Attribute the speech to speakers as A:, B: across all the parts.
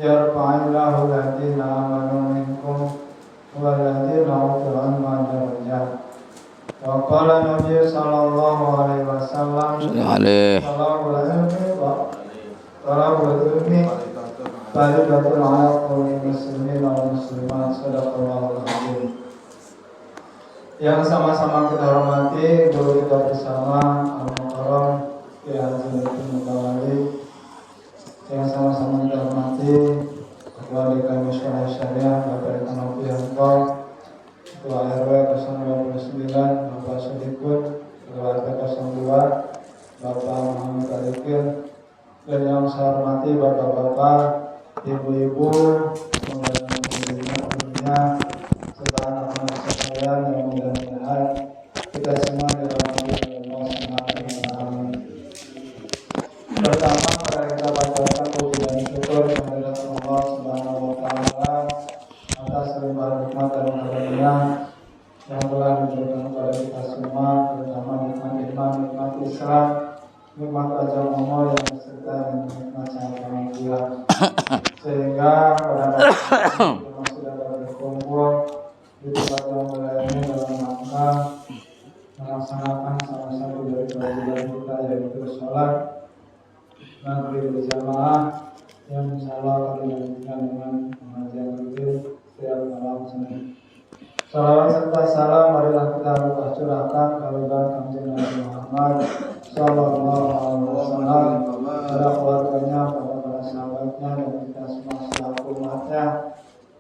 A: Yarfa'illahu alladhina amanu minkum walladhina utul ilma darajat. Wa qala Nabi sallallahu alaihi wasallam talabul ilmi faridatun ala kulli muslimin wa muslimat. Shadaqallahul azim. Yang sama-sama kita hormati guru kita bersama Al-Mukarram Ki Haji Mutawalli, yang sama-sama kita hormati Ketua DKM Sekolah Syariah Bapak Ekonomi Yanto, Ketua RW 029 Bapak Sudikun, Ketua RT 02 Bapak Muhammad Alikir, dan yang saya hormati Bapak-Bapak, Ibu-Ibu, tentunya serta anak-anak sekalian yang mudah-mudahan kita semua dirahmati Allah Subhanahu wa taala. Pertama, mari kita bacakan puji dan syukur kehadirat Allah Subhanahu wa taala atas limpahan nikmat dan karunia yang telah diberikan kepada kita semua, terutama nikmat iman, nikmat Islam, nikmat ajal umur yang beserta dengan nikmat bahagia, sehingga pada kita masih dapat berkumpul di tempat yang mulia ini dalam rangka melaksanakan salah satu dari kewajiban kita, yaitu sholat maghrib berjamaah, yang insyaallah akan dilanjutkan dengan pengajian rutin setiap malam Senin. Salawat serta salam marilah kita curahkan kehadirat Kanjeng Nabi Muhammad sallallahu alaihi wasallam, pada keluarganya, pada para sahabatnya, dan kita semua selaku umatnya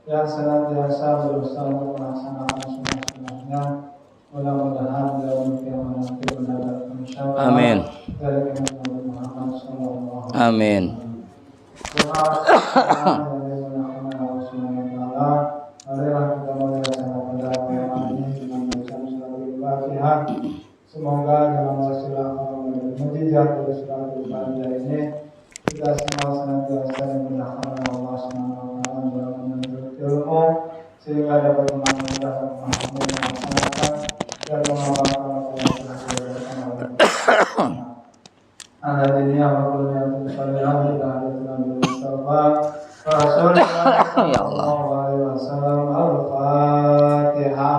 A: yang senantiasa berusaha untuk melaksanakan sunnah-sunnahnya. Mudah-mudahan dalam kiamat nanti mendapatkan syafaat. Amin. Dari Nabi Muhammad sallallahu alaihi wasallam. Amin. Marilah kita melaksanakan pada malam ini dengan bacaan surat Al-Fatihah. Semoga dalam wasilah mujizat dari surat Al-Fatihah ini kita semua senantiasa dimudahkan Allah Subhanahu wa taala dalam menuntut ilmu, sehingga dapat memahami dan melaksanakan dan mengamalkan apa yang telah diajarkan oleh Allah. Dunia wa kullu shay'in ila Nabi Mustafa sallallahu alaihi wasallam. Al-Fatihah.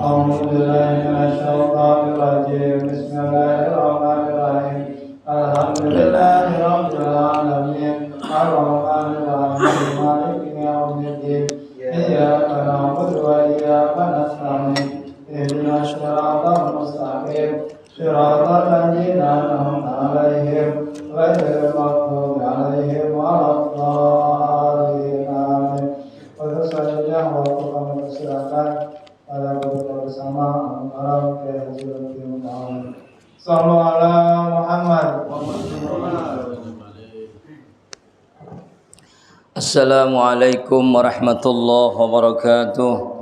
A: A'udzu billahi minasy syaithanir rajim. Bismillahirrahmanirrahim. Alhamdulillahi rabbil alamin. Ar-rahmanir rahim. Maliki yaumiddin. Iyyaka na'budu wa iyyaka nasta'in. Ihdinas siratal mustaqim. Siratal ladzina an'amta 'alaihim ghairil maghdubi 'alaihim waladdallin. Amin. Untuk selanjutnya waktu kami persilakan pada berbuka bersama Al-Mukarram Ki Haji Mutawalli. Sallallahu ala Muhammad.
B: Assalamualaikum warahmatullahi wabarakatuh.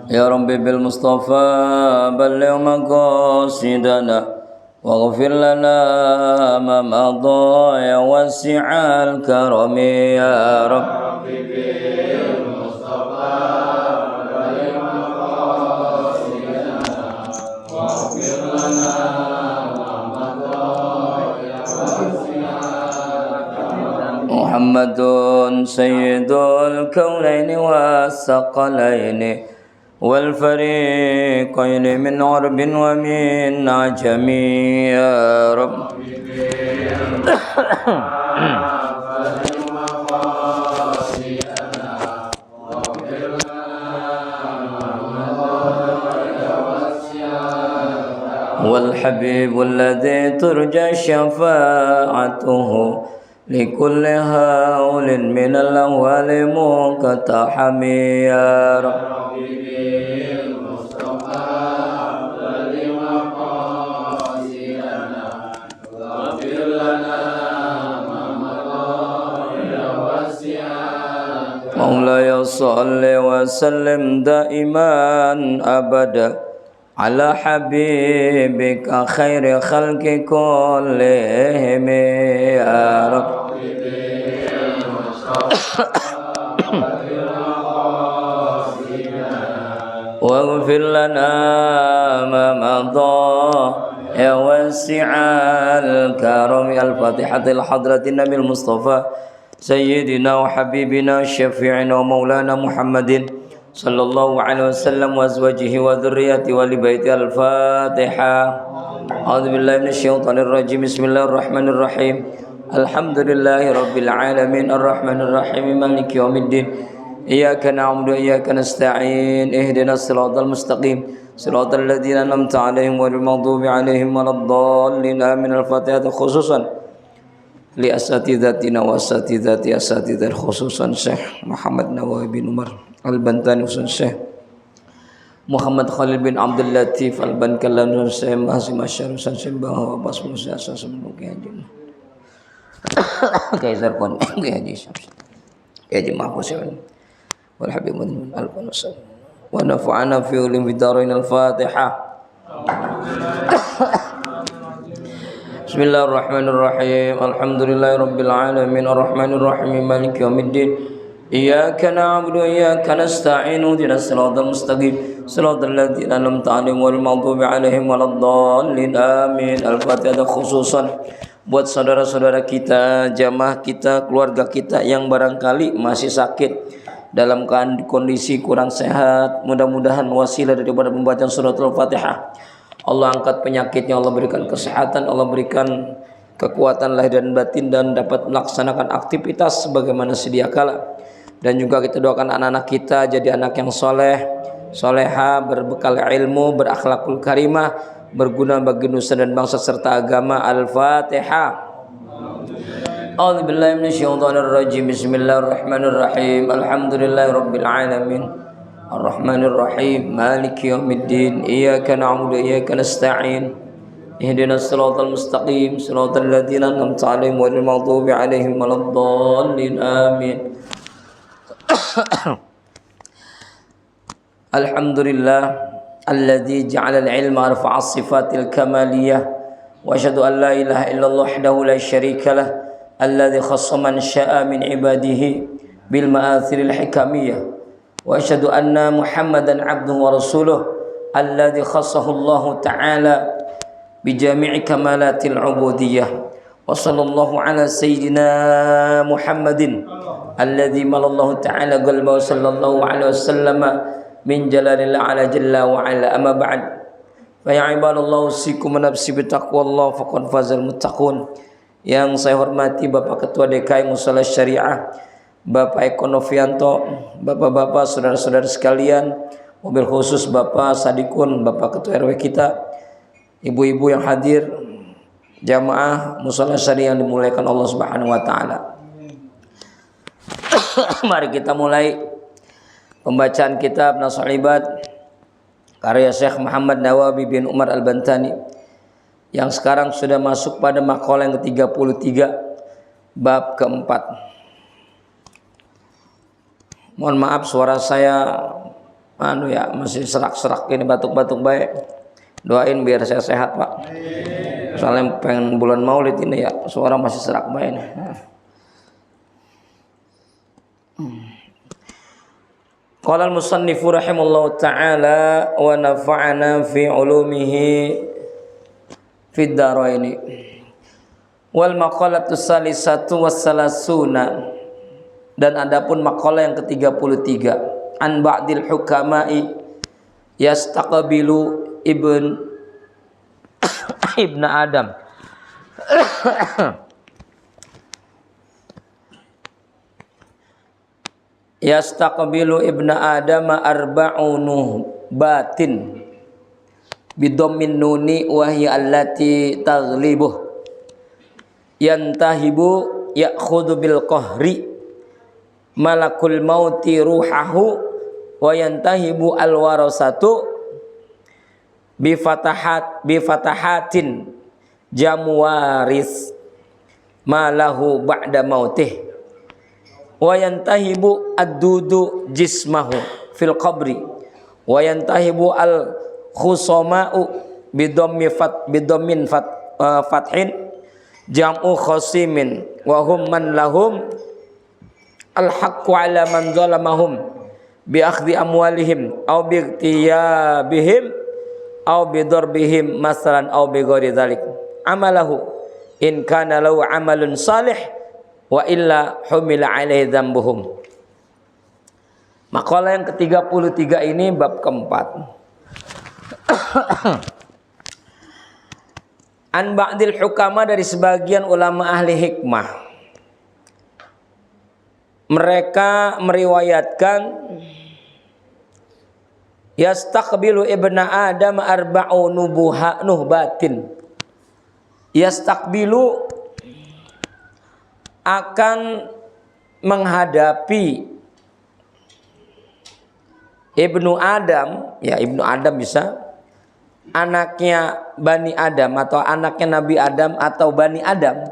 B: Ya Rabbi bil Mustafa balligh maqasidana waghfir lana ma madha ya wasi'al karami ya Rabbi bil Mustafa balligh maqasidana waghfir lana ma madha ya wasi'al karami. Muhammadun sayyidul kaunaini was-saqalaini والفريقين من عرب ومن عجم يا رب. والحبيب الذي ترجى شفاعته لكل هول من الأهوال مقتحم يا رب. مولاي صل وسلم دائما أبدا على حبيبك خير خلق كلهم يا رب. واغفر لنا ما مضى يا واسع الكرم. الفاتحة لحضرة النبي المصطفى سيدنا وحبيبنا شفيعنا ومولانا محمد صلى الله عليه وسلم وأزواجه وذريته ولبيته. الفاتحة. أعوذ بالله من الشيطان الرجيم. بسم الله الرحمن الرحيم. الحمد لله رب العالمين الرحمن الرحيم مالك يوم الدين. إياك نعبد وإياك نستعين. اهدنا الصراط المستقيم صراط الذين أنعمت عليهم غير المغضوب عليهم ولا الضالين آمين. الفاتحة خصوصا لأساتذتنا وأساتذة خصوصا Syekh Muhammad Nawawi bin Umar Al-Bantani, Syekh Muhammad Khalil bin Abdul Latif Al-Bankalan, Syekh Mahzim Asyar, Syekh Bahawa Abbas Musa Asasam Haji Kaisar Kon Haji Syamsi Haji Mahfuz wal Habib Al-Qanasal wa nafa'ana fi ulim bidarain. Al-Fatihah. Bismillahirrahmanirrahim. Alhamdulillahi rabbil alamin arrahmanir rahim maliki yaumiddin. Iyyaka na'budu wa iyyaka nasta'in. Ihdinas siratal mustaqim siratal ladzina an'amta 'alaihim ghairil maghdubi 'alaihim waladdallin. Amin. Al-Fatihah khususan buat saudara-saudara kita, jamaah kita, keluarga kita yang barangkali masih sakit, dalam kondisi kurang sehat. Mudah-mudahan wasilah daripada pembacaan suratul Fatihah Allah angkat penyakitnya, Allah berikan kesehatan, Allah berikan kekuatan lahir dan batin, dan dapat melaksanakan aktivitas sebagaimana sedia kala. Dan juga kita doakan anak-anak kita jadi anak yang soleh, soleha, berbekal ilmu, berakhlakul karimah, berguna bagi nusa dan bangsa serta agama. Al-Fatihah. A'udzu billahi minasyaitonir rajim. Bismillahirrahmanirrahim. Alhamdulillahi rabbil alamin arrahmanir rahim maliki yaumiddin. Iyyaka na'budu wa iyyaka nasta'in. Ihdinas siratal mustaqim siratal ladzina an'amta 'alaihim ghairil maghdubi 'alaihim waladdallin. Amin. Alhamdulillah alladzi ja'ala al-'ilma arfa'a as-sifatil kamaliyah wa asyhadu an la ilaha illallah wahdahu la syarika lah alladzi khassa man syaa min ibadihi bil ma'athiril hikamiyah wa asyhadu anna Muhammadan 'abduhu wa rasuluh alladzi khassahu Allah ta'ala bi jami'i kamalatil 'ubudiyyah wa sallallahu ala sayyidina Muhammadin alladzi malallahu ta'ala qalbahu sallallahu alaihi wasallam min jalalillah ala jalla wa ala. Amma ba'd, fa ya ibadallah usikum nafsi bi taqwallah faqad fazal muttaqun. Yang saya hormati Bapak Ketua DKI Mushola Syariah, Bapak Eko Novianto, Bapak-bapak, saudara-saudara sekalian, mobil khusus Bapak Sadikun, Bapak Ketua RW kita, ibu-ibu yang hadir, jamaah Mushola Syariah yang dimuliakan Allah Subhanahu wa taala. Mari kita mulai pembacaan kitab Nashul Ibad karya Syekh Muhammad Nawawi bin Umar Al-Bantani, yang sekarang sudah masuk pada maqalah yang ke-33 bab keempat. Mohon maaf suara saya masih serak-serak ini, batuk-batuk baik. Doain biar saya sehat, Pak. Soalnya pengen bulan Maulid ini ya, suara masih serak baik nih. Qala al-musannifu rahimallahu ta'ala wa nafa'ana fi ulumihi fid daraini. Wal maqalatu salisatu wassalasuna, dan adapun maqalah yang ke-33, an ba'dil hukama'i yastaqbilu ibn Adam. Yastaqbilu ibn Adam arba'unu batin bidhammin nuni wa hiya allati taghlibuh yantahibu ya'khudhu bil qahri malakul mauti ruhahu wa yantahibu al warasatu bi fatahatin jamu waris malahu ba'da mautih wa yantahibu ad-dudu jismahu fil qabri wa yantahibu al khusama'u bidhammin fathin jam'u khasimin wa hum man lahum al haqqu ala man zalamahum bi akhdhi amwalihim aw bi ightiyabihim aw bidarbihim masalan aw bighairi dzalik amalahu in kana lahu amalun salih wa illa humila alaihi dzambuhum. Makalah yang ke-33 ini bab keempat. An ba'dil hukama, dari sebagian ulama ahli hikmah, mereka meriwayatkan yastaqbilu ibna adam arba'u nuhbatin. Yastaqbilu akan menghadapi ibnu Adam, ya ibnu Adam bisa anaknya Bani Adam atau anaknya Nabi Adam atau Bani Adam.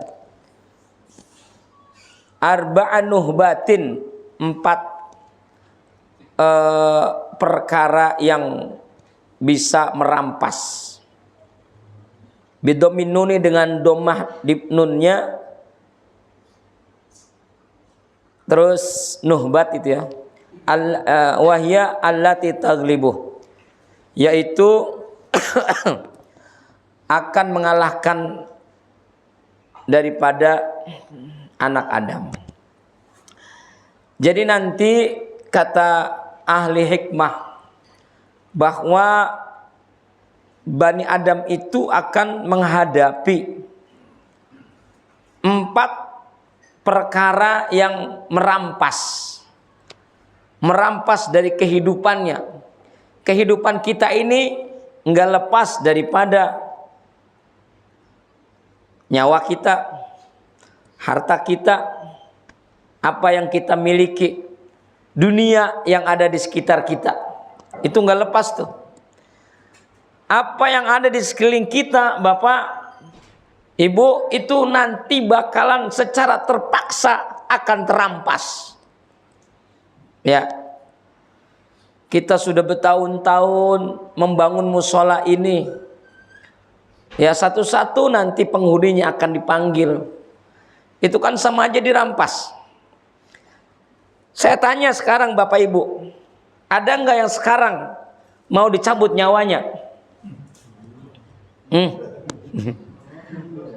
B: Arba'an nuhbatin, 4 perkara yang bisa merampas. Bidomin nuni, dengan domah di nunnya, terus nuhbat itu ya, wahya allati taglibuh, yaitu akan mengalahkan daripada anak Adam. Jadi nanti kata ahli hikmah bahwa Bani Adam itu akan menghadapi 4 perkara yang merampas dari kehidupannya. Kehidupan kita ini enggak lepas daripada nyawa kita, harta kita, apa yang kita miliki, dunia yang ada di sekitar kita. Itu enggak lepas tuh. Apa yang ada di sekeliling kita, Bapak, Ibu, itu nanti bakalan secara terpaksa akan terampas. Ya, kita sudah bertahun-tahun membangun musola ini. Ya, satu-satu nanti penghuninya akan dipanggil. Itu kan sama aja dirampas. Saya tanya sekarang Bapak Ibu, ada nggak yang sekarang mau dicabut nyawanya?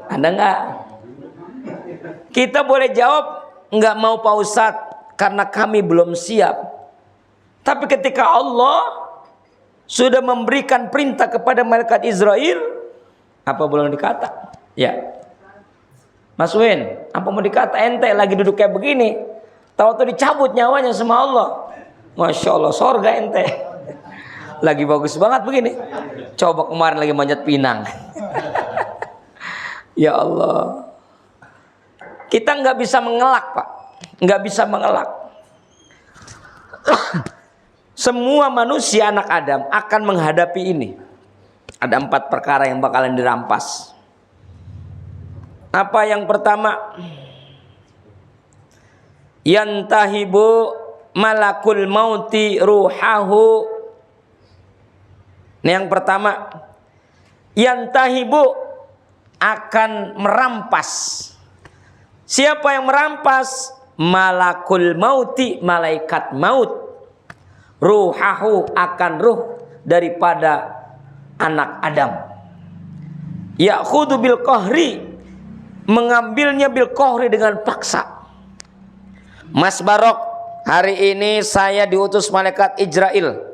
B: Ada nggak? Kita boleh jawab nggak mau Pak Ustadz, karena kami belum siap. Tapi ketika Allah sudah memberikan perintah kepada malaikat Israel, apa belum dikata? Ya, Mas Win, apa mau dikata? Ente lagi duduk kayak begini, tahu-tahu dicabut nyawanya sama Allah. Masya Allah, sorga ente. Lagi bagus banget begini. Coba kemarin lagi manjat pinang. Ya Allah, kita nggak bisa mengelak, Pak, nggak bisa mengelak. Semua manusia anak Adam akan menghadapi ini. Ada 4 perkara yang bakalan dirampas. Apa yang pertama? Yantahibu malakul mauti ruhahu. Ini yang pertama. Yantahibu, akan merampas. Siapa yang merampas? Malakul mauti, malaikat maut. Ruhahu, akan ruh daripada anak Adam. Ya'khudhu bil qahri, mengambilnya bil qahri, dengan paksa. Mas Barok, hari ini saya diutus malaikat Israel.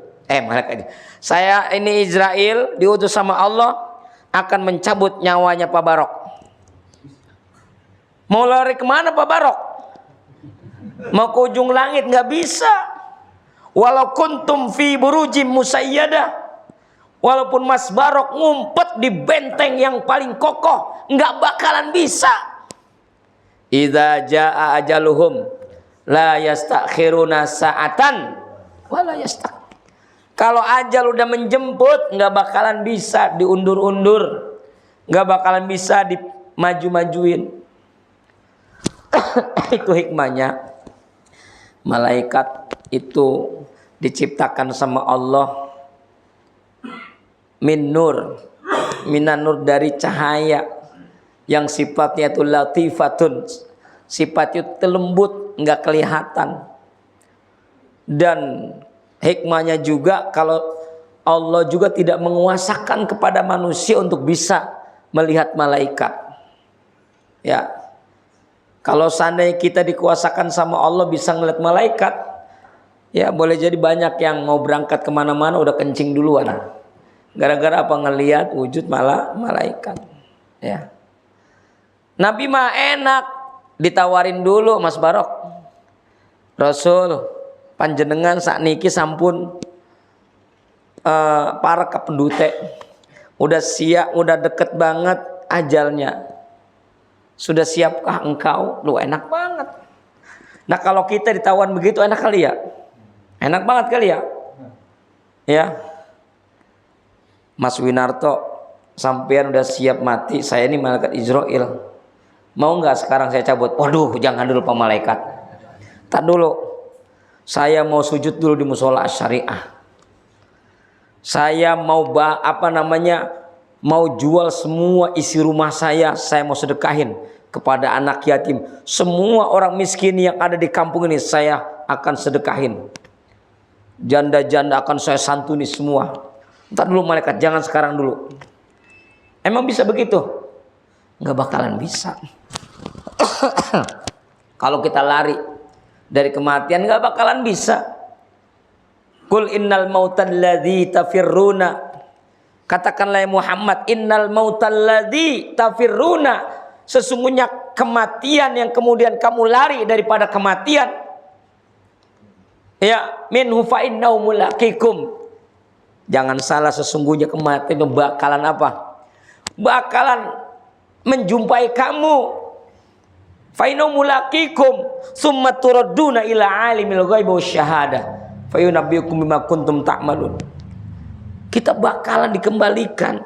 B: Saya ini Israel diutus sama Allah, akan mencabut nyawanya Pak Barok. Mau lari kemana Pak Barok? Mau ke ujung langit? Nggak bisa. Walau kuntum fi burujim musayyadah, walaupun Mas Barok ngumpet di benteng yang paling kokoh, nggak bakalan bisa. Idza jaa ajaluhum la yastakhiruna sa'atan wala yastaq. Kalau ajal udah menjemput, nggak bakalan bisa diundur-undur, nggak bakalan bisa dimaju-majuin. Itu hikmahnya. Malaikat itu diciptakan sama Allah min nur, minan nur, dari cahaya yang sifatnya itu latifatun, sifatnya itu lembut, nggak kelihatan. Dan hikmahnya juga, kalau Allah juga tidak menguasakan kepada manusia untuk bisa melihat malaikat. Ya, kalau seandainya kita dikuasakan sama Allah bisa ngeliat malaikat, ya boleh jadi banyak yang mau berangkat kemana-mana udah kencing duluan. Gara-gara apa? Ngelihat wujud malaikat. Ya. Nabi mah enak, ditawarin dulu Mas Barok. Rasul, panjenengan sakniki sampun para kependute. Udah siap, udah deket banget ajalnya. Sudah siapkah engkau? Lu enak banget. Nah kalau kita ditawan begitu enak kali ya? Enak banget kali ya? Ya. Mas Winarto, sampean udah siap mati, saya ini malaikat Israel. Mau nggak sekarang saya cabut? Waduh, jangan dulu Pak Malaikat. Tak dulu. Saya mau sujud dulu di musola syariah. Saya mau mau jual semua isi rumah saya mau sedekahin kepada anak yatim. Semua orang miskin yang ada di kampung ini saya akan sedekahin. Janda-janda akan saya santuni semua. Entar dulu malaikat, jangan sekarang dulu. Emang bisa begitu? Nggak bakalan bisa. Kalau kita lari dari kematian nggak bakalan bisa. Qul innal mautal ladzi tafirruna. Katakanlah ya Muhammad, innal mautal ladzi tafirruna. Sesungguhnya kematian yang kemudian kamu lari daripada kematian. Ya, minhu fa innahu mulaqikum. Jangan salah, sesungguhnya kematian bakalan apa? Bakalan menjumpai kamu. Fa innahu mulaqikum summa turadduna ila alimil ghaibi wasyahadah fa yunabbiukum bima kuntum ta'malun. Kita bakalan dikembalikan.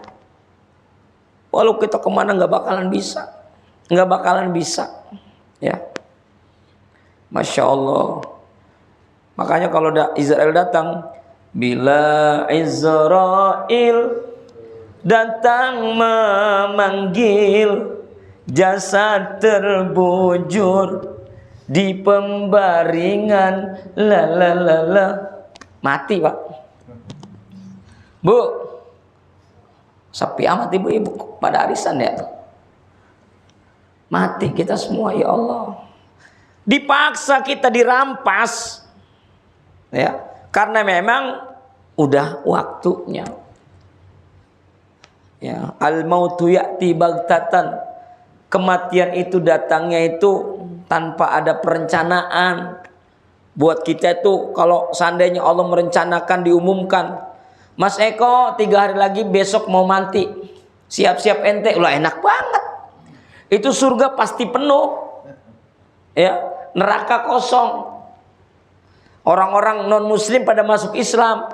B: Walau kita kemana nggak bakalan bisa. Nggak bakalan bisa. Ya. Masya Allah. Makanya kalau Israel datang, bila Israel datang memanggil, jasad terbujur di pembaringan, mati Pak. Bu, sepi amat ibu-ibu pada arisan ya. Mati kita semua ya Allah. Dipaksa kita dirampas. Ya, karena memang udah waktunya. Ya, al-mautu ya'ti baghtatan. Kematian itu datangnya itu tanpa ada perencanaan. Buat kita itu kalau seandainya Allah merencanakan, diumumkan, Mas Eko 3 hari lagi besok mau mati, siap-siap ente, ulah enak banget. Itu surga pasti penuh, ya, neraka kosong. Orang-orang non muslim pada masuk Islam.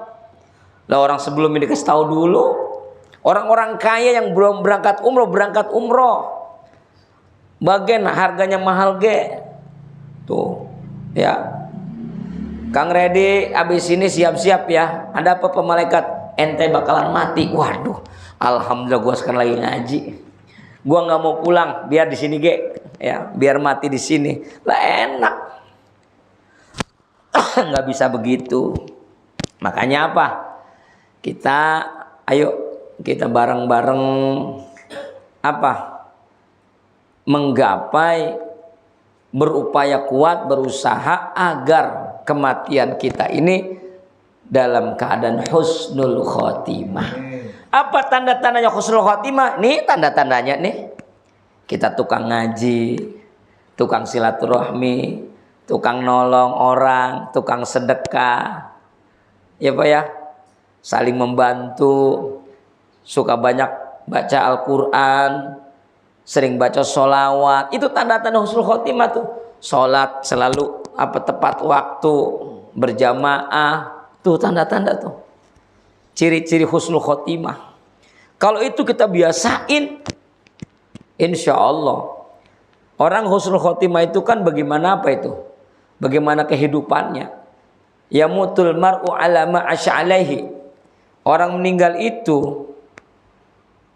B: Lah orang sebelumnya dikasih tahu dulu. Orang-orang kaya yang belum berangkat umroh. Bagian harganya mahal ge. Tuh, ya. Kang Redi abis ini siap-siap ya. Ada apa malaikat? Ente bakalan mati. Waduh, alhamdulillah gua sekarang lagi ngaji. Gua nggak mau pulang, biar di sini ge. Ya, biar mati di sini. Lah enak. Nggak bisa begitu. Makanya apa? Ayo kita bareng-bareng apa? Menggapai, berupaya kuat, berusaha agar kematian kita ini dalam keadaan husnul khotimah. Apa tanda-tandanya husnul khotimah? Nih tanda-tandanya nih. Kita tukang ngaji, tukang silaturahmi, tukang nolong orang, tukang sedekah. Ya Pak ya. Saling membantu, suka banyak baca Al-Quran, sering baca sholawat. Itu tanda-tanda husnul khotimah tuh. Sholat selalu tepat waktu, berjamaah. Tuh tanda-tanda tuh. Ciri-ciri husnul khotimah. Kalau itu kita biasain, insya Allah. Orang husnul khotimah itu kan bagaimana apa itu? Bagaimana kehidupannya? Yamutul mar'u ala ma asy'alaihi. Orang meninggal itu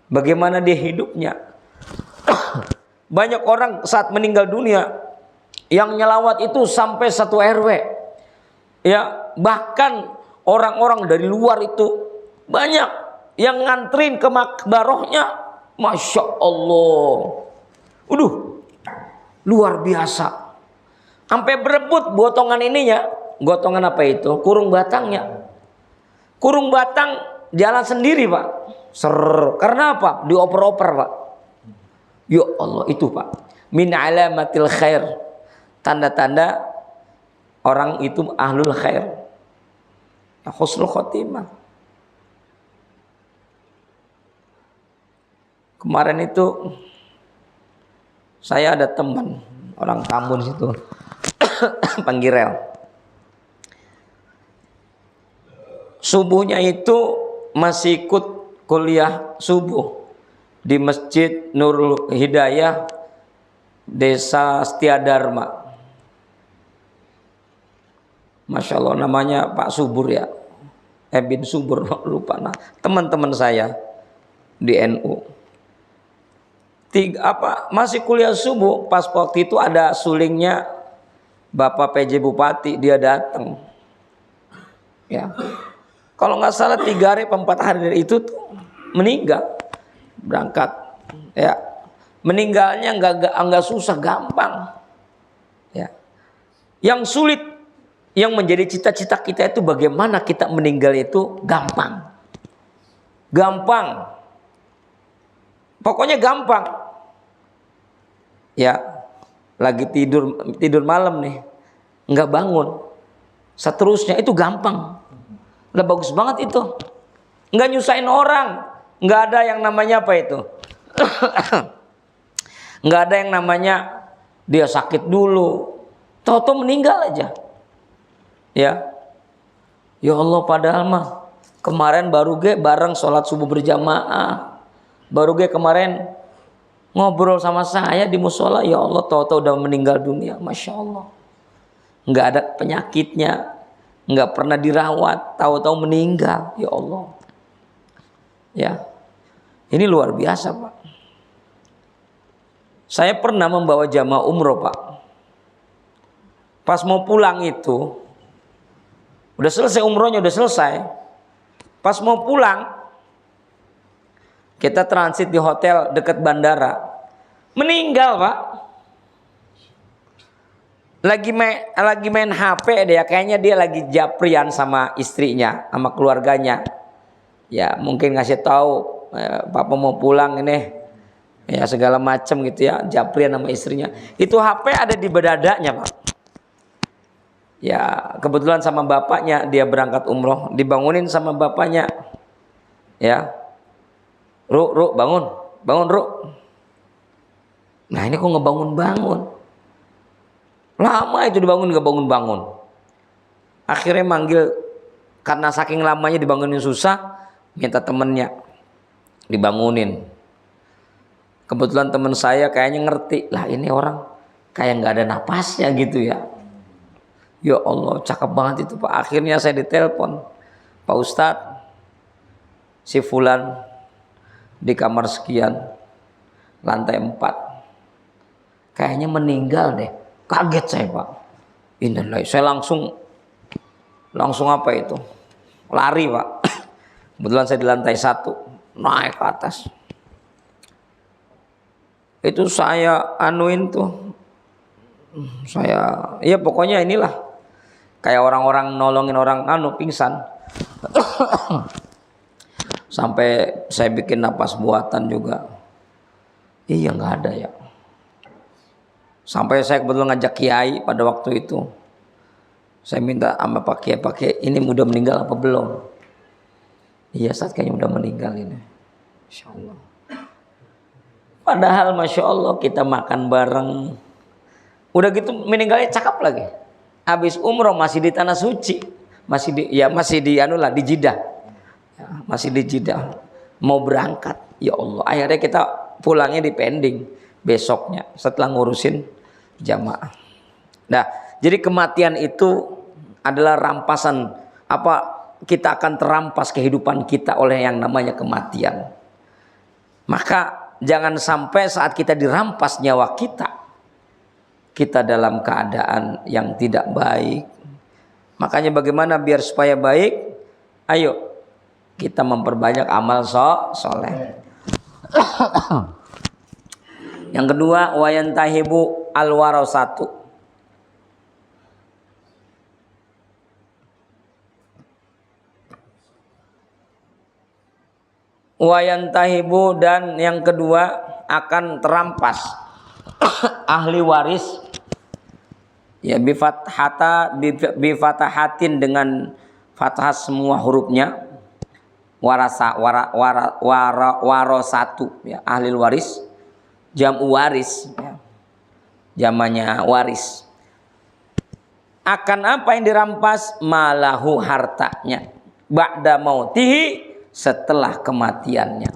B: bagaimana dia hidupnya? Banyak orang saat meninggal dunia yang nyelawat itu sampai 1 RW. Ya, bahkan orang-orang dari luar itu Banyak yang ngantrin ke makbarohnya, Masya Allah. Luar biasa. Sampai berebut gotongan ininya. Gotongan apa itu? Kurung batangnya. Kurung batang jalan sendiri, Pak. Karena apa? Dioper-oper, Pak. Ya Allah, itu Pak. Min alamatil khair. Tanda-tanda orang itu ahlul khair. Husnul khotimah. Kemarin itu saya ada teman orang Tambun situ. Panggirel. Subuhnya itu masih ikut kuliah subuh di Masjid Nurul Hidayah Desa Setiadharma. Masya Allah, namanya Pak Subur ya, bin Subur, lupa. Nah, teman-teman saya di NU masih kuliah subuh. Pas waktu itu ada sulingnya Bapak PJ Bupati, dia datang ya. Kalau nggak salah 3 hari 4 hari dari itu tuh meninggal, berangkat ya. Meninggalnya nggak susah, gampang ya. Yang sulit, yang menjadi cita-cita kita itu bagaimana kita meninggal itu gampang. Pokoknya gampang. Ya, lagi tidur malam nih, nggak bangun. Seterusnya itu gampang. Udah bagus banget itu. Nggak nyusahin orang. Nggak ada yang namanya apa itu. Nggak ada yang namanya dia sakit dulu, tahu-tahu meninggal aja. Ya Allah, padahal mah kemarin baru bareng sholat subuh berjamaah. Baru kemarin ngobrol sama saya di musola. Ya Allah, tahu-tahu udah meninggal dunia. Masya Allah. Nggak ada penyakitnya, nggak pernah dirawat, tahu-tahu meninggal. Ya Allah. Ya, ini luar biasa Pak. Saya pernah membawa jamaah umroh Pak. Pas mau pulang itu, udah selesai umrohnya, udah selesai. Pas mau pulang, kita transit di hotel dekat bandara. Meninggal Pak. Lagi main HP dia, kayaknya dia lagi japrian sama istrinya, sama keluarganya. Ya mungkin ngasih tahu, papa mau pulang ini, ya segala macam gitu ya, japrian sama istrinya. Itu HP ada di bedadanya Pak. Ya kebetulan sama bapaknya, dia berangkat umroh, dibangunin sama bapaknya. Ya, Ruk bangun Ruk. Nah ini kok ngebangun. Lama itu dibangun, nggak bangun. Akhirnya manggil, karena saking lamanya dibangunin susah, minta temennya dibangunin. Kebetulan teman saya kayaknya ngerti, lah ini orang kayak nggak ada napasnya gitu ya. Ya Allah, cakep banget itu Pak. Akhirnya saya ditelepon, Pak Ustadz, si Fulan di kamar sekian, lantai 4, kayaknya meninggal deh. Kaget saya Pak. Innalillahi. Saya langsung apa itu? Lari Pak. Kebetulan saya di lantai 1, naik ke atas. Itu saya anuin tuh. Ya pokoknya inilah. Kayak orang-orang nolongin orang pingsan. Sampai saya bikin napas buatan juga. Iya nggak ada ya. Sampai saya kebetulan ngajak kiai pada waktu itu. Saya minta sama Pak Kiai, ini udah meninggal apa belum? Iya Ustaz, kayaknya udah meninggal ini. Insya Allah. Padahal Masya Allah kita makan bareng. Udah gitu meninggalnya cakep lagi. Habis umroh masih di tanah suci. Masih di Jeddah. Ya, masih di Jeddah. Mau berangkat. Ya Allah. Akhirnya kita pulangnya di pending besoknya setelah ngurusin jamaah. Nah, jadi kematian itu adalah rampasan, kita akan terampas kehidupan kita oleh yang namanya kematian. Maka jangan sampai saat kita dirampas nyawa kita dalam keadaan yang tidak baik. Makanya bagaimana biar supaya baik? Ayo kita memperbanyak amal soleh. Yang kedua, wayantahibu alwarasatu. Wayantahibu, dan yang kedua akan terampas ahli waris, ya bifatahatin dengan fathah semua hurufnya, warasatu, ya, ahli waris, jamu waris, ya, jamannya waris. Akan apa yang dirampas? Malahu, hartanya, ba'da mautihi, setelah kematiannya.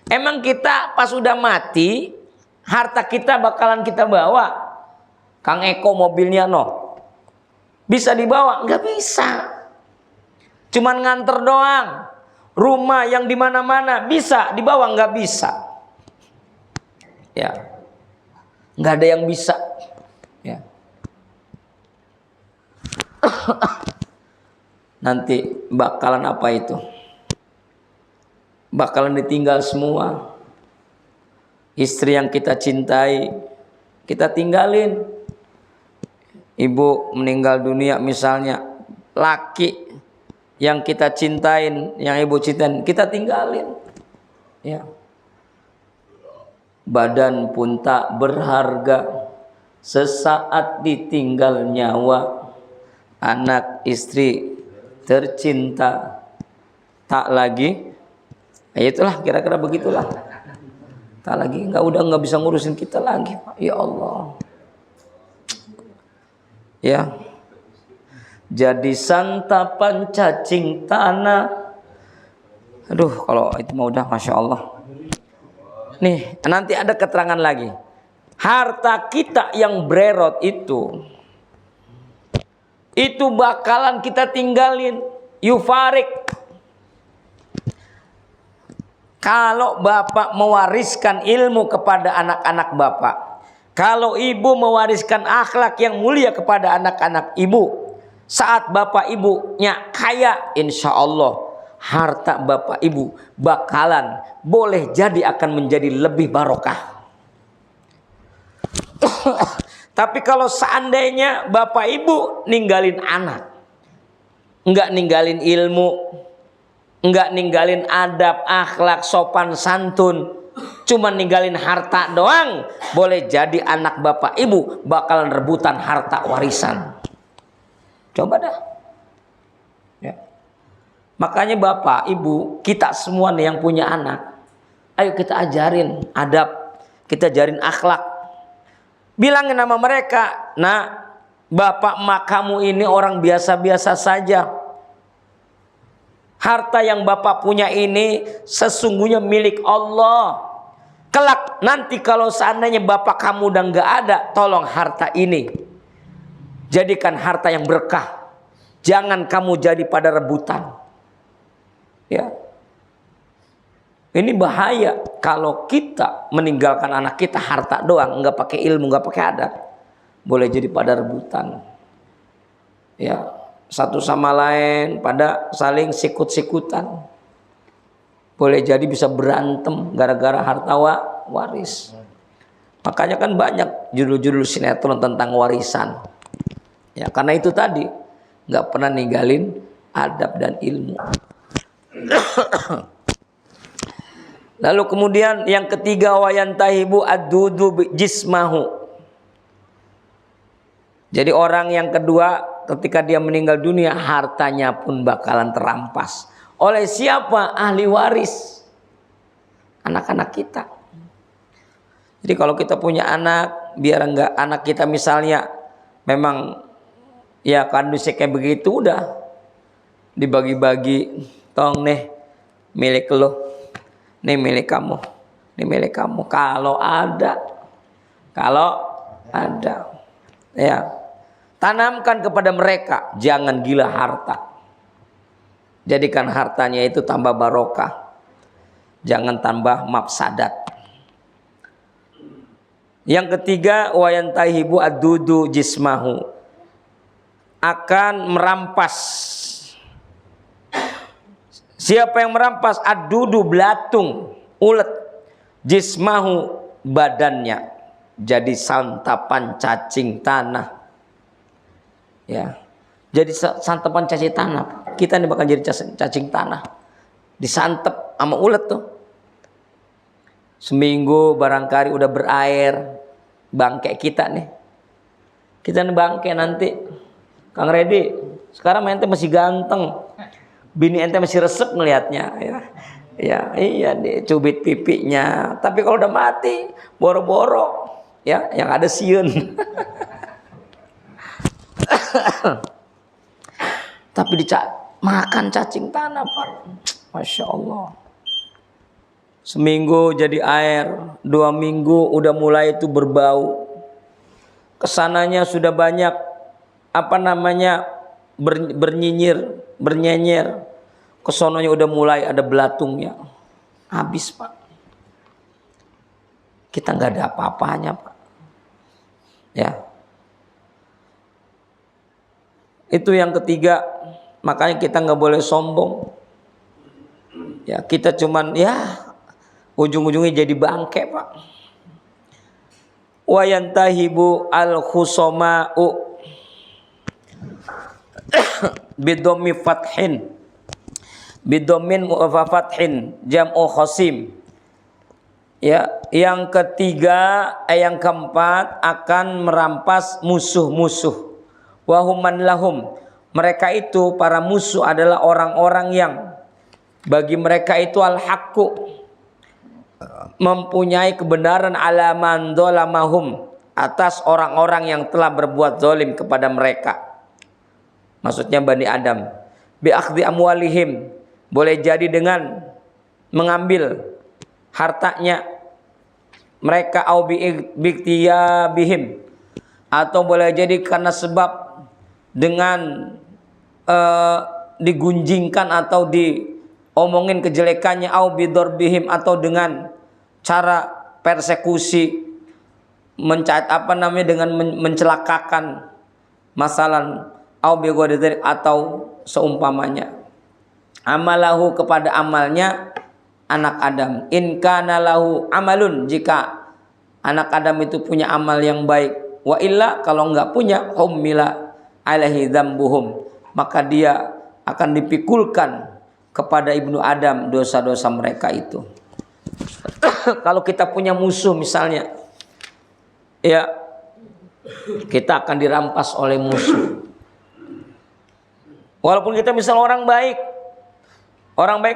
B: Emang kita pas udah mati, harta kita bakalan kita bawa? Kang Eko mobilnya bisa dibawa? Nggak bisa. Cuman nganter doang. Rumah yang di mana-mana bisa dibawa? Nggak bisa. Ya, nggak ada yang bisa. Ya. Nanti bakalan apa itu? Bakalan ditinggal semua. Istri yang kita cintai, kita tinggalin. Ibu meninggal dunia misalnya, laki yang kita cintain, yang ibu cintain, kita tinggalin. Ya. Badan pun tak berharga, sesaat ditinggal nyawa. Anak istri tercinta tak lagi. Ya itulah, kira-kira begitulah. Tak lagi, nggak bisa ngurusin kita lagi, Pak. Ya Allah. Ya. Jadi santapan cacing tanah. Aduh, kalau itu mau udah, masya Allah. Nih, nanti ada keterangan lagi. Harta kita yang bererot itu bakalan kita tinggalin. Yufarik. Kalau bapak mewariskan ilmu kepada anak-anak bapak, kalau ibu mewariskan akhlak yang mulia kepada anak-anak ibu, saat bapak ibunya kaya, insya Allah harta bapak ibu bakalan boleh jadi akan menjadi lebih barokah. Tapi kalau seandainya bapak ibu ninggalin anak, enggak ninggalin ilmu, enggak ninggalin adab, akhlak, sopan santun, cuma ninggalin harta doang, boleh jadi anak bapak ibu bakalan rebutan harta warisan. Coba dah. Ya. Makanya bapak ibu, kita semua nih yang punya anak, ayo kita ajarin adab, kita ajarin akhlak. Bilangin sama mereka, nah bapak emak kamu ini orang biasa-biasa saja. Harta yang bapak punya ini sesungguhnya milik Allah. Kelak nanti kalau seandainya bapak kamu udah nggak ada, tolong harta ini jadikan harta yang berkah. Jangan kamu jadi pada rebutan. Ya. Ini bahaya kalau kita meninggalkan anak kita harta doang, nggak pakai ilmu, nggak pakai adab. Boleh jadi pada rebutan. Ya. Satu sama lain pada saling sikut-sikutan. Boleh jadi bisa berantem gara-gara harta waris. Makanya kan banyak judul-judul sinetron tentang warisan. Ya, karena itu tadi nggak pernah ninggalin adab dan ilmu. Lalu kemudian yang ketiga, wayantahibu ad-dudu jismahu. Jadi orang yang kedua, ketika dia meninggal dunia, hartanya pun bakalan terampas. Oleh siapa? Ahli waris. Anak-anak kita. Jadi kalau kita punya anak, biar enggak anak kita misalnya memang ya kondisi kayak begitu, udah dibagi-bagi. Tong nih milik lo, nih milik kamu, nih milik kamu. Kalau ada, ya. Tanamkan kepada mereka, jangan gila harta. Jadikan hartanya itu tambah barokah. Jangan tambah mafsadat. Yang ketiga, wayantahibu ad-dudu jismahu. Akan merampas Siapa yang merampas adudu belatung, ulet, jismahu badannya jadi santapan cacing tanah. Ya. Jadi santapan cacing tanah. Kita ini bakal jadi cacing tanah. Disantap sama ulet tuh. Seminggu barangkali udah berair bangke kita nih. Kita nih bangke nanti. Kang Redi, sekarang ente masih ganteng. Bini ente masih resep ngelihatnya ya. Ya, iya dicubit pipinya. Tapi kalau udah mati, boro-boro ya, yang ada sieun. Tapi makan cacing tanah, Pak. Masya Allah. Seminggu jadi air, 2 minggu udah mulai itu berbau. Kesananya sudah banyak bernyenyer. Kesononya udah mulai ada belatungnya. Habis, Pak. Kita nggak ada apa-apanya, Pak. Ya. Itu yang ketiga, makanya kita nggak boleh sombong. Ya, kita cuman ujung-ujungnya jadi bangke, Pak. Wa yantahibu al-khusoma'u bidommi fathin bidomin wa fathin jam'u khosim. Ya, yang ketiga, yang keempat akan merampas musuh-musuh. Wahuman lahum, mereka itu para musuh adalah orang-orang yang bagi mereka itu al-haqqu, mempunyai kebenaran, ala man dolamahum, atas orang-orang yang telah berbuat zalim kepada mereka. Maksudnya Bani Adam. Bi akhdhi amwalihim, boleh jadi dengan mengambil hartanya mereka, au bi bihim, atau boleh jadi karena sebab dengan digunjingkan atau diomongin kejelekannya, au bidorbihim, atau dengan cara persekusi, dengan mencelakakan, masalan au bighadari, atau seumpamanya. Amalahu, kepada amalnya anak Adam. In kana lahu amalun, jika anak Adam itu punya amal yang baik. Wa illa, kalau enggak punya, hummila alaihi dzambuhum, maka dia akan dipikulkan kepada ibnu Adam dosa-dosa mereka itu. Kalau kita punya musuh misalnya, ya, kita akan dirampas oleh musuh. Walaupun kita misal orang baik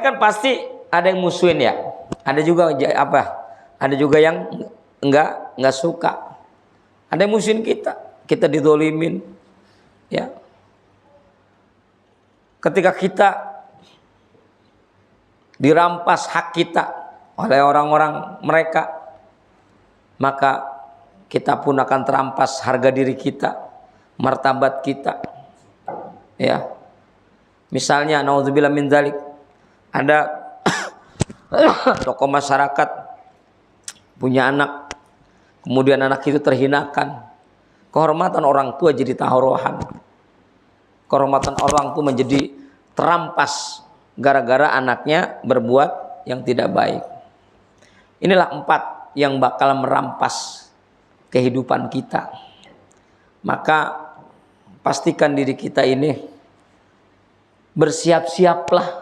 B: kan pasti ada yang musuhin ya. Ada juga Ada juga yang enggak suka. Ada yang musuhin kita didolimin. Ya. Ketika kita dirampas hak kita oleh orang-orang mereka, maka kita pun akan terampas harga diri kita, martabat kita. Ya. Misalnya naudzubillah min dzalik, ada tokoh masyarakat punya anak, kemudian anak itu terhinakan. Kehormatan orang tua jadi taruhan. Kehormatan orang tua menjadi terampas gara-gara anaknya berbuat yang tidak baik. Inilah 4 yang bakal merampas kehidupan kita. Maka pastikan diri kita ini bersiap-siaplah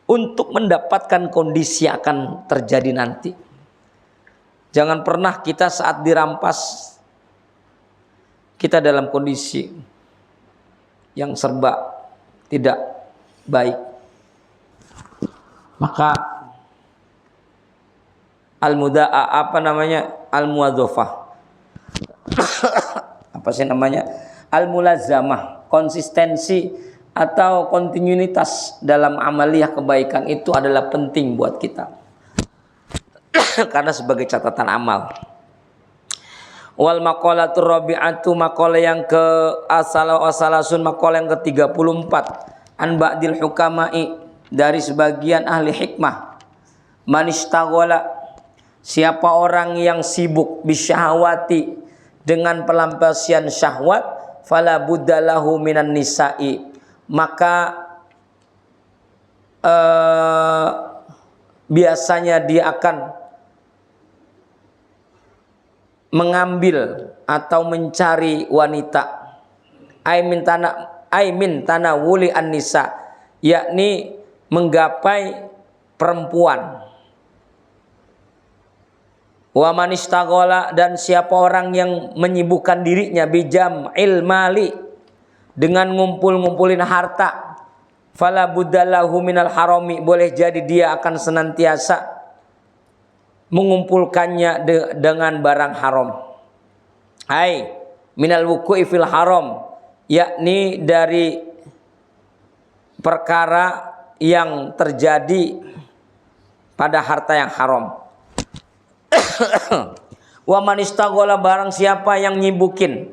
B: untuk mendapatkan kondisi yang akan terjadi nanti. Jangan pernah kita saat dirampas kita dalam kondisi yang serba tidak baik. Maka al-muwadzafah al-mulazamah, konsistensi atau kontinuitas dalam amaliyah kebaikan itu adalah penting buat kita. Karena sebagai catatan amal. Wal maqalatur rabi'atu, maqalah yang ke-asalasun, maqalah yang ke-34, an ba'dil hukama'i, dari sebagian ahli hikmah. Man istaghala, siapa orang yang sibuk bisyahawati, dengan pelampiasan syahwat, fala buddalahu minan nisa'i, maka biasanya dia akan mengambil atau mencari wanita. Aimin tanawuli an-nisa, yakni menggapai perempuan. Wa man istaghala, dan siapa orang yang menyibukkan dirinya bijam'il mali, dengan ngumpulin harta, fala buddalahu minal harami, boleh jadi dia akan senantiasa mengumpulkannya dengan barang haram. Hai minal wuku'i fil haram, yakni dari perkara yang terjadi pada harta yang haram. Wa man istaghala, barang siapa yang nyibukin,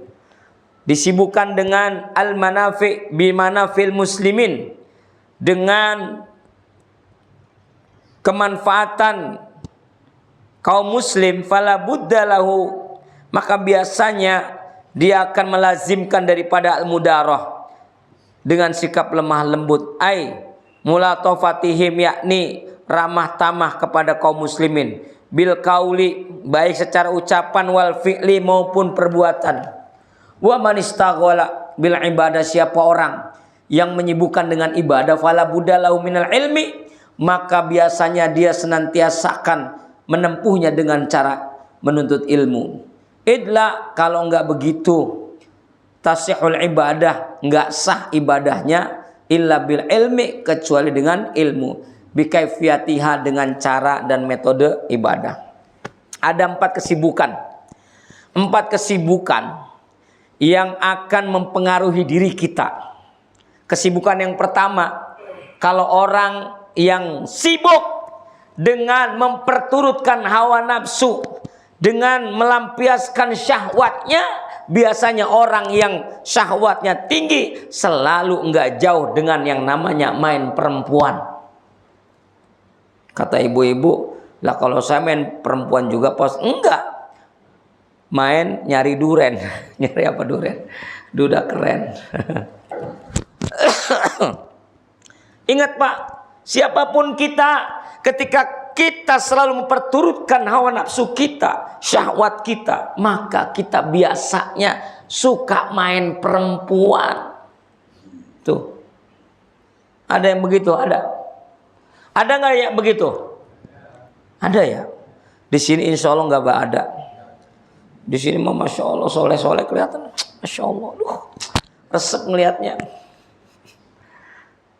B: disibukkan dengan al manafi bi manafil muslimin, dengan kemanfaatan kaum muslim, fala buddalahu, maka biasanya dia akan melazimkan daripada al-mudarah dengan sikap lemah lembut, ai mulatafatihim, yakni ramah tamah kepada kaum muslimin, bil kauli, baik secara ucapan, wal fi'li, maupun perbuatan. Wa man istaghala bil ibadah, siapa orang yang menyibukkan dengan ibadah, fala buddalahu minal ilmi, maka biasanya dia senantiasa akan menempuhnya dengan cara menuntut ilmu. Idla, kalau enggak begitu, tasihul ibadah, enggak sah ibadahnya, illa bil ilmi, kecuali dengan ilmu, bikaifiyatiha, dengan cara dan metode ibadah. Ada 4 kesibukan. 4 kesibukan yang akan mempengaruhi diri kita. Kesibukan yang pertama, kalau orang yang sibuk dengan memperturutkan hawa nafsu, dengan melampiaskan syahwatnya, biasanya orang yang syahwatnya tinggi selalu enggak jauh dengan yang namanya main perempuan. Kata ibu-ibu, lah kalau saya main perempuan juga pos, enggak, main nyari duren. Nyari apa duren? Duda keren. Ingat Pak, siapapun kita, ketika kita selalu memperturutkan hawa nafsu kita, syahwat kita, maka kita biasanya suka main perempuan. Tuh, ada yang begitu? Ada nggak ya begitu? Ada ya. Di sini insya Allah nggak ada. Di sini mah masya Allah soleh kelihatan, masya Allah, resep ngelihatnya.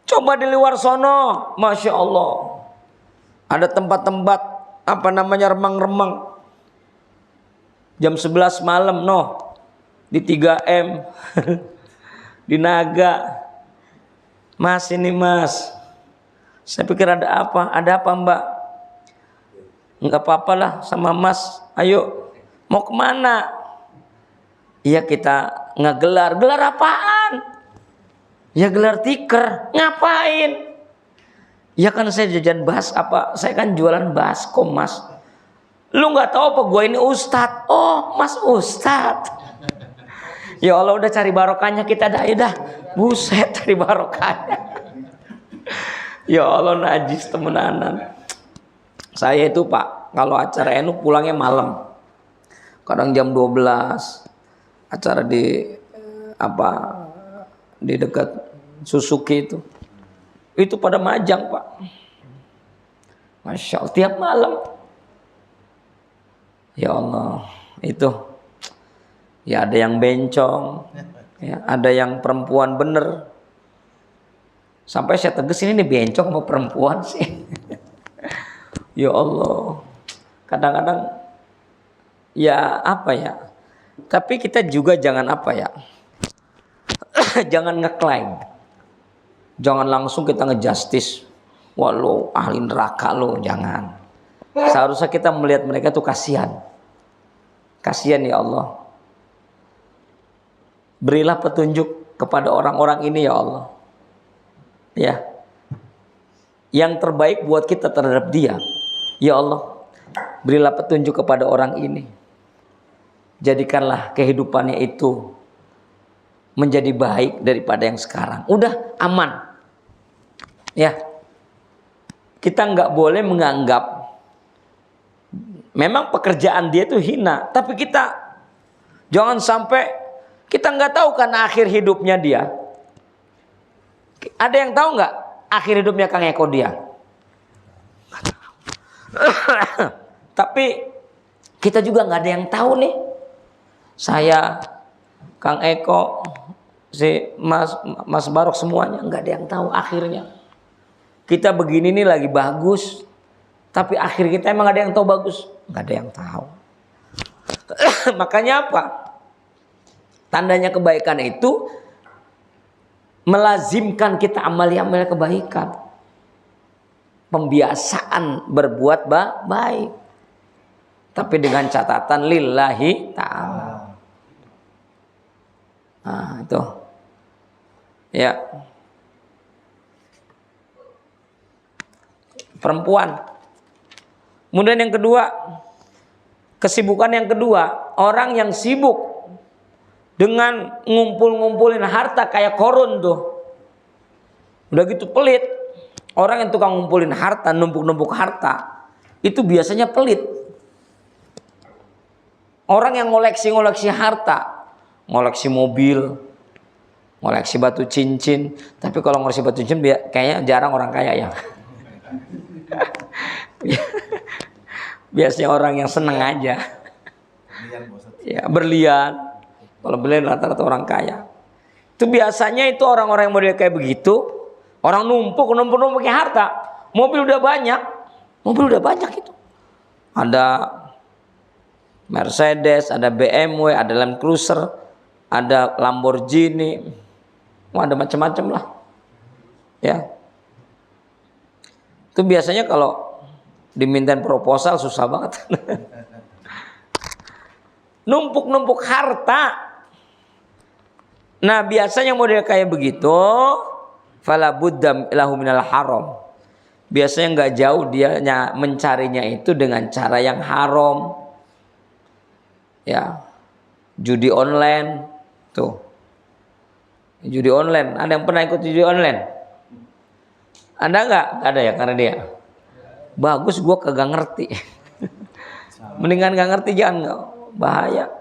B: Coba di luar sono, masya Allah, ada tempat-tempat apa namanya remang-remang. Jam 11 malam, di 3M, di Naga. Mas, ini Mas, saya pikir ada apa? Ada apa Mbak? Enggak apa-apa lah sama Mas. Ayo, mau kemana? Iya, kita ngegelar. Gelar apaan? Ya gelar tiker. Ngapain? Ya kan saya jajan saya kan jualan baskom Mas. Lu nggak tahu apa gue ini Ustadz? Oh Mas Ustadz. Ya Allah, udah cari barokahnya kita dah. Buset, cari barokahnya. Ya Allah, najis temenanan. Saya itu Pak, kalau acara NU pulangnya malam. Kadang jam 12. Acara di di dekat Suzuki itu pada majang Pak. Masya Allah, tiap malam. Ya Allah, itu ya ada yang bencong, ya, ada yang perempuan bener. Sampai saya tegas, ini bencong sama perempuan sih. Ya Allah, kadang-kadang ya apa ya, tapi kita juga jangan jangan ngeklaim, jangan langsung kita ngejustice, wah lo ahli neraka lo, jangan. Seharusnya kita melihat mereka tuh kasihan ya Allah. Berilah petunjuk kepada orang-orang ini ya Allah, ya, yang terbaik buat kita terhadap dia. Ya Allah, berilah petunjuk kepada orang ini. Jadikanlah kehidupannya itu menjadi baik daripada yang sekarang. Udah aman. Ya. kita nggak boleh menganggap memang pekerjaan dia itu hina, tapi kita jangan sampai kita nggak tahu kan akhir hidupnya dia. Ada yang tahu nggak akhir hidupnya Kang Eko dia? Tapi kita juga nggak ada yang tahu nih. Saya, Kang Eko, si Mas Barok, semuanya nggak ada yang tahu akhirnya. Kita begini nih lagi bagus, tapi akhir kita emang ada yang tahu bagus? Nggak ada yang tahu. Makanya apa? Tandanya kebaikan itu melazimkan kita amali-amali kebaikan. Pembiasaan berbuat baik. Tapi dengan catatan lillahi ta'ala. Nah, itu. Ya. Perempuan. Kemudian yang kedua, kesibukan yang kedua, orang yang sibuk dengan ngumpulin harta kayak korun tuh. Udah gitu pelit. Orang yang tukang ngumpulin harta, numpuk-numpuk harta, itu biasanya pelit. Orang yang ngoleksi harta, ngoleksi mobil, ngoleksi batu cincin. Tapi kalau ngoleksi batu cincin kayaknya jarang orang kaya ya. Biasanya orang yang seneng aja. Ya, berlian. Kalau berlian rata-rata orang kaya. Itu biasanya itu orang-orang yang model kayak begitu. Orang numpuk harta. Mobil udah banyak itu. Ada Mercedes, ada BMW, ada Land Cruiser, ada Lamborghini. Ada macam-macam lah. Ya. Itu biasanya kalau dimintain proposal susah banget. Numpuk harta. Nah, biasanya model kayak begitu, fala budda lahu minal haram. Biasanya nggak jauh dia mencarinya itu dengan cara yang haram. Ya. Judi online tuh. Judi online, ada yang pernah ikut judi online? Ada nggak? Ada ya, karena dia bagus, gue kagak ngerti. Mendingan nggak ngerti, jangan, bahaya.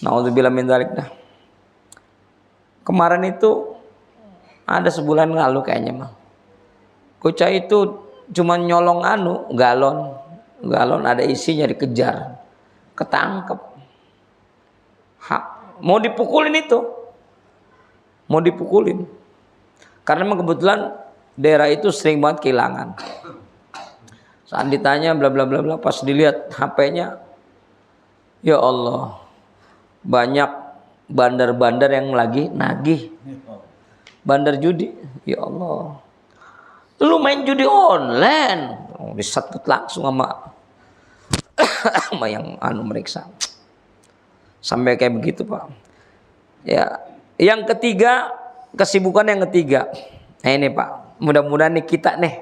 B: Naudzubillah min dzalik dah. Kemarin itu ada sebulan lalu kayaknya mah. Bocah itu cuma nyolong galon ada isinya, dikejar, ketangkep. Mau dipukulin itu. Karena memang kebetulan daerah itu sering banget kehilangan. Saat ditanya bla bla bla bla, pas dilihat HP-nya, ya Allah, banyak bandar-bandar yang lagi nagih. Bandar judi, ya Allah. Lu main judi online, disatut langsung sama yang meriksa. Sampai kayak begitu, Pak. Ya, yang ketiga, kesibukan yang ketiga. Nah ini Pak, mudah-mudahan nih kita nih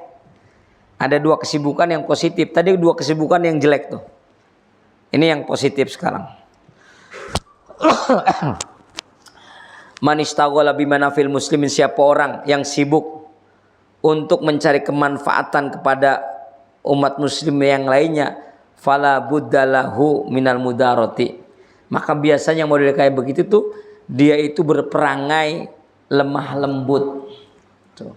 B: ada dua kesibukan yang positif. Tadi dua kesibukan yang jelek tuh. Ini yang positif sekarang. Man istaghala bimanafil muslimin, siapa orang yang sibuk untuk mencari kemanfaatan kepada umat muslim yang lainnya, fala buddalahu minal mudarati. Maka biasanya model kayak begitu tuh dia itu berperangai lemah lembut. Tuh.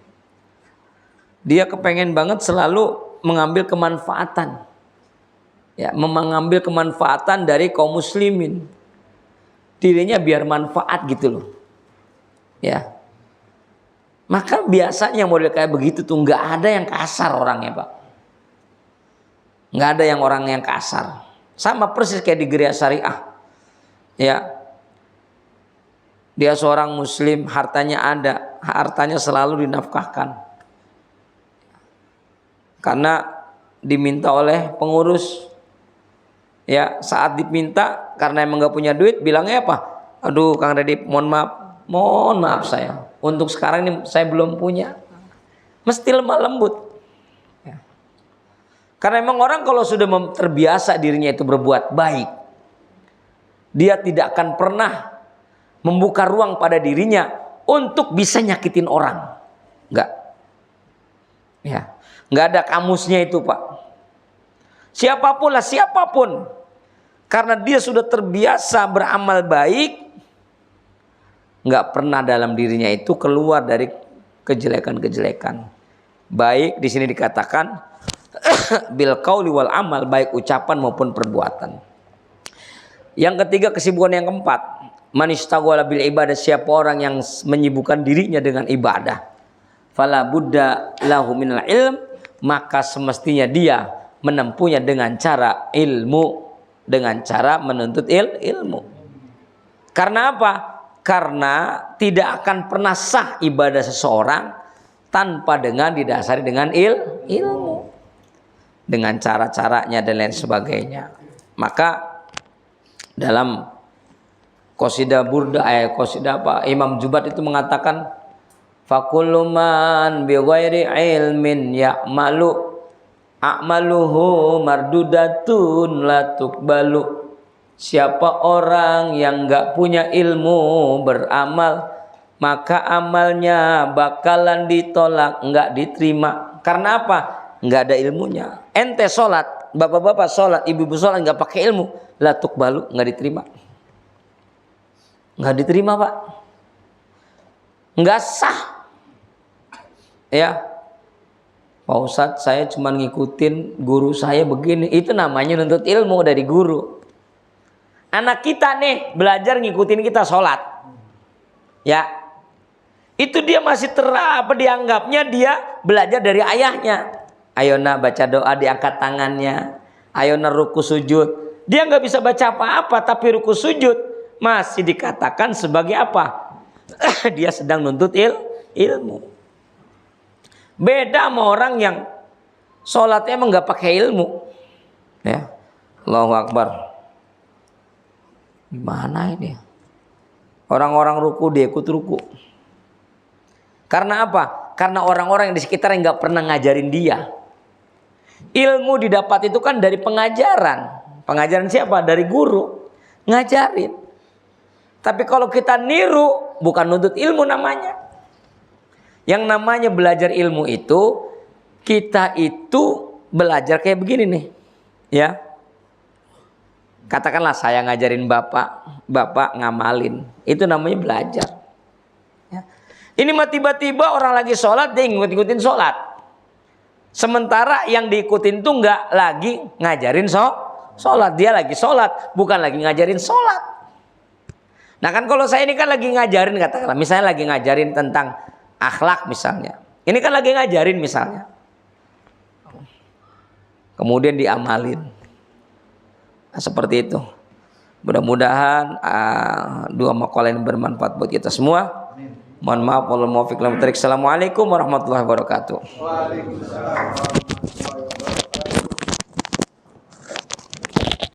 B: Dia kepengen banget selalu mengambil kemanfaatan. Ya, mengambil kemanfaatan dari kaum muslimin. Dirinya biar manfaat gitu loh. Ya. Maka biasanya model kayak begitu tuh nggak ada yang kasar orangnya, Pak. Nggak ada yang orang yang kasar. Sama persis kayak di gereja syariah. Ya, dia seorang muslim, hartanya ada, hartanya selalu dinafkahkan. Karena diminta oleh pengurus. Ya, saat diminta karena emang nggak punya duit, bilangnya apa? Aduh, Kang Redip, mohon maaf saya. Untuk sekarang ini saya belum punya. Mesti lemah lembut. Ya. Karena emang orang kalau sudah terbiasa dirinya itu berbuat baik, dia tidak akan pernah membuka ruang pada dirinya untuk bisa nyakitin orang. Enggak. Ya, nggak ada kamusnya itu, Pak. Siapapun lah, siapapun, karena dia sudah terbiasa beramal baik, nggak pernah dalam dirinya itu keluar dari kejelekan-kejelekan. Baik di sini dikatakan bil qauli wal amal, baik ucapan maupun perbuatan. Yang ketiga, kesibukan yang keempat, man istaghala bil ibadah, siapa orang yang menyibukkan dirinya dengan ibadah, fala budda lahu minal ilm, maka semestinya dia menempuhnya dengan cara ilmu, dengan cara menuntut ilmu. Karena apa? Karena tidak akan pernah sah ibadah seseorang tanpa dengan didasari dengan ilmu, dengan cara-caranya dan lain sebagainya. Maka dalam qasidah burda, qasidah apa, Imam Jubat itu mengatakan, fakullu man bi ghairi ilmin ya'malu a'maluhu mardudatun la tuqbalu. Siapa orang yang enggak punya ilmu beramal, maka amalnya bakalan ditolak, enggak diterima. Karena apa? Enggak ada ilmunya. Ente sholat, bapak-bapak sholat, ibu-ibu sholat enggak pakai ilmu, la tuqbalu, enggak diterima. Enggak diterima, Pak. Enggak sah. Ya, Pak Ustadz, saya cuma ngikutin guru saya begini. Itu namanya nuntut ilmu dari guru. Anak kita nih belajar ngikutin kita sholat, ya, itu dia masih dianggapnya dia belajar dari ayahnya. Ayona baca doa diangkat tangannya, ayona ruku sujud. Dia nggak bisa baca apa-apa, tapi ruku sujud masih dikatakan sebagai apa? Dia sedang nuntut ilmu. Beda sama orang yang sholatnya emang nggak pakai ilmu. Ya, Allahu Akbar. Gimana ini? Orang-orang ruku dia ikut ruku. Karena apa? Karena orang-orang yang di sekitarnya nggak pernah ngajarin dia. Ilmu didapat itu kan dari pengajaran. Pengajaran siapa? Dari guru. Ngajarin. Tapi kalau kita niru, bukan nuntut ilmu namanya. Yang namanya belajar ilmu itu, kita itu belajar kayak begini nih, ya. Katakanlah saya ngajarin bapak ngamalin, itu namanya belajar. Ya. Ini mah tiba-tiba orang lagi sholat, dia ngikutin sholat. Sementara yang diikutin tuh nggak lagi ngajarin sholat, dia lagi sholat, bukan lagi ngajarin sholat. Nah kan kalau saya ini kan lagi ngajarin, katakanlah, misalnya lagi ngajarin tentang akhlak misalnya. Ini kan lagi ngajarin misalnya. Kemudian diamalin. Nah, seperti itu. Mudah-mudahan dua makalah ini bermanfaat buat kita semua. Mohon maaf, wallahul muwaffiq. Assalamualaikum warahmatullahi wabarakatuh. Waalaikumsalam warahmatullahi wabarakatuh.